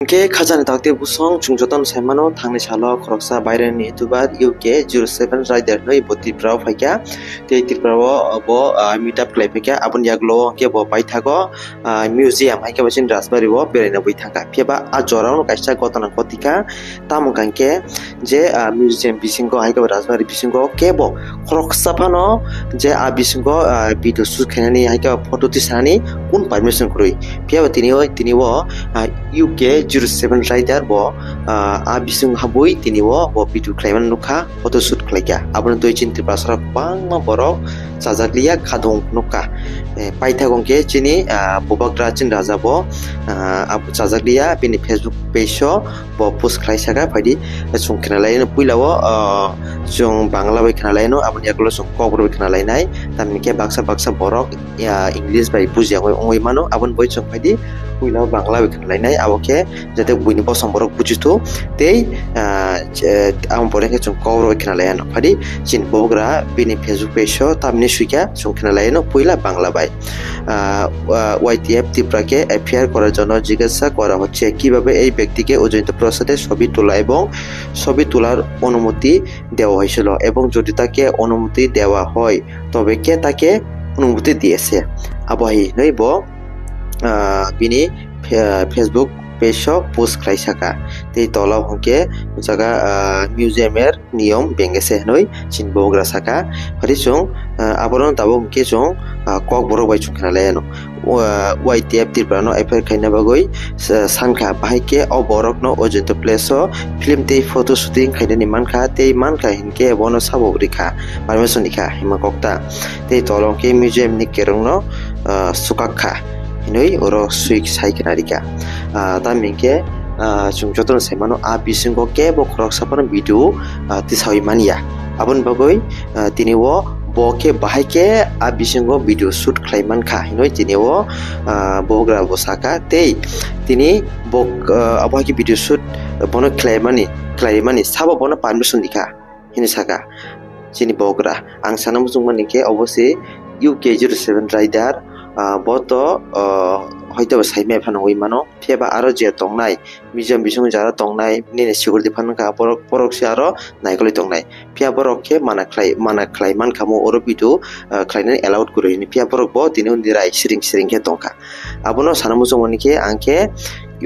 Ke khajani takte busong chungjoton saimano thangni salo khoroksa bairani tubar UK 07 rider noi boti prao phaikya tei tirprao bo meet up klai phaikya abon yaglo ke bo paithago museum haike basin rasbari bo beraina boi thaka pheba a jorao kaisa gotana kotika tamungkan ke je museum bisingo haike rasbari bisingo ke bo khoroksa phano je a bisingo video shoot khainani haike photo tisani kun permission kurui pheba tini wo UK 07 rider bo bisung haboi tini wo video klaiman nukha photo shoot khlaikya abon doi chin tripasara bangma borok sajaglia khadong nukha paitha gongke chini bobagra chin raja bo sajaglia bini Facebook page bo post khlaisaka phadi sungkhna laino puilao jong bangla bai khna laino abon yaklo sung kobro khna lainai tamike baksa borok English bai bujiangoi ongoi mano abon boi chung phadi puilao bangla bai khna lainai aboke jate buini bosong borok bujitu tei am pore ke chung kobro khna laino phadi chin bogra bini Facebook page tamni suika chung khna laino puila bangla bai YTF ত্রিপুরাকে FIR করার জন্য জিজ্ঞাসা করা হচ্ছে কিভাবে এই ব্যক্তিকে অজনিত প্রসাদে ছবি তোলা এবং ছবি তোলার অনুমতি দেওয়া হয়েছিল এবং যদি তাকে অনুমতি দেওয়া হয় তবে কে তাকে অনুমতি দিয়েছে আবহাই নইব বিনি ফেসবুক পেজ পোস্ট খাইসাকা তেই তলাও হকে জায়গা মিউজিয়ামের নিয়ম বেঙ্গেছে নই চিন বগ্রা সাকা হরিচুং আবরণ তাবো হকে চুং কক বড় বাই চুংখানা লায়ানো YTF ত্রিপুরানো এফআইআর খাইনা বাগৈ সানখা বাহাইকে অ বরকনো অজন্ত প্লেস ফিল্ম তেই ফটো শুটিং খাইনানি মানখা তেই মানখা হিনকে বনো সাবগ্রিখা পারমিশন নিখা হিমা কক্তা তেই তলংকে মিউজিয়াম নি কেরংনো সুকাখা hinoi oro suik sai kenarika tamingke chungjoton semano a bisingo ke bo khorok sapano video tisai mania abon bagoi tini wo boke bahaike a bisingo video shoot khlaiman kha hinoi tini wo bogra bosaka tei tini bok abahike video shoot bono khlaimani sabo bono permission dikha hini saka chini bogra ang sanam jungmani ke obose UK 07 rider boto hoito saime phano hoi mano pheba aro je tongnai museum bisung jara tongnai nini sigurdi phanka porok se aro naikoli tongnai phia borok ke mana khlai man khamo oro bidu khlainani allowed guri ni phia borok bo tini undirai siring ke tongka abono sanamu jomoni ke angke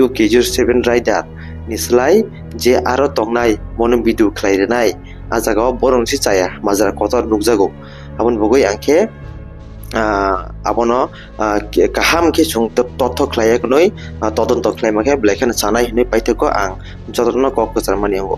UK 07 rider nislai je aro tongnai mono bidu khlairenai ajaga borong si chaya majara kotor nukjago abon bogoi angke abono kaham ke chung totho khlayak noi todonto khlaimake black and sanai hinoi paitheko ang jotno kok ko charmani ango